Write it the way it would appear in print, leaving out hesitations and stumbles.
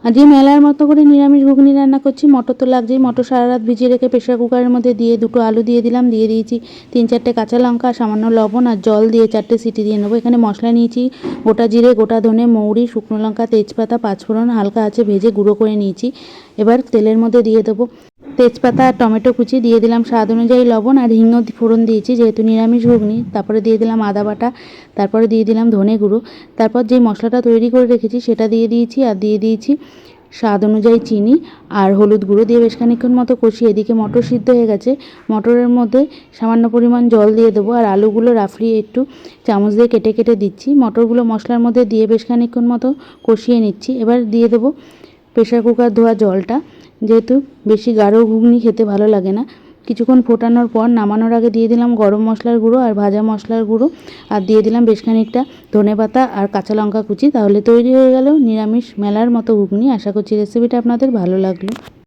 আজকে মেলার মতো করে নিরামিষ ঘুগনি রান্না করছি। মটর তো লাগছেই, মটর সারা রাত ভিজিয়ে রেখে প্রেশার কুকারের মধ্যে দিয়ে দুটো আলু দিয়ে দিলাম, দিয়ে দিয়েছি 3-4টে কাঁচা লঙ্কা, সামান্য লবণ আর জল দিয়ে 4টে সিটি দিয়ে নেবো। এখানে মশলা নিয়েছি গোটা জিরে, গোটা ধনে, মৌরি, শুকনো লঙ্কা, তেজপাতা, পাঁচফোড়ন হালকা আছে ভেজে গুঁড়ো করে নিয়েছি। এবার তেলের মধ্যে দিয়ে দেবো তেজপাতা আর টমেটো কুচি, দিয়ে দিলাম স্বাদ অনুযায়ী লবণ আর হিংও ফোড়ন দিয়েছি যেহেতু নিরামিষ ঘুগনি। তারপরে দিয়ে দিলাম আদা বাটা, তারপরে দিয়ে দিলাম ধনে গুঁড়ো, তারপর যে মশলাটা তৈরি করে রেখেছি সেটা দিয়ে দিয়েছি আর দিয়ে দিয়েছি স্বাদ অনুযায়ী চিনি আর হলুদ গুঁড়ো দিয়ে বেশ খানিকক্ষণ মতো কষিয়ে, এদিকে মটর সিদ্ধ হয়ে গেছে, মটরের মধ্যে সামান্য পরিমাণ জল দিয়ে দেবো আর আলুগুলো রাফলি একটু চামচ দিয়ে কেটে কেটে দিচ্ছি। মটরগুলো মশলার মধ্যে দিয়ে বেশ খানিকক্ষণ মতো কষিয়ে নিচ্ছি। এবার দিয়ে দেবো প্রেশার কুকার ধোয়া জলটা, যেহেতু বেশি গাঢ় ঘুগনি খেতে ভালো লাগে না। কিছুক্ষণ ফোটানোর পর নামানোর আগে দিয়ে দিলাম গরম মশলার গুঁড়ো আর ভাজা মশলার গুঁড়ো আর দিয়ে দিলাম বেশ খানিকটা ধনেপাতা আর কাঁচা লঙ্কা কুচি। তাহলে তৈরি হয়ে গেল নিরামিষ মেলার মতো ঘুগনি। আশা করছি রেসিপিটা আপনাদের ভালো লাগলো।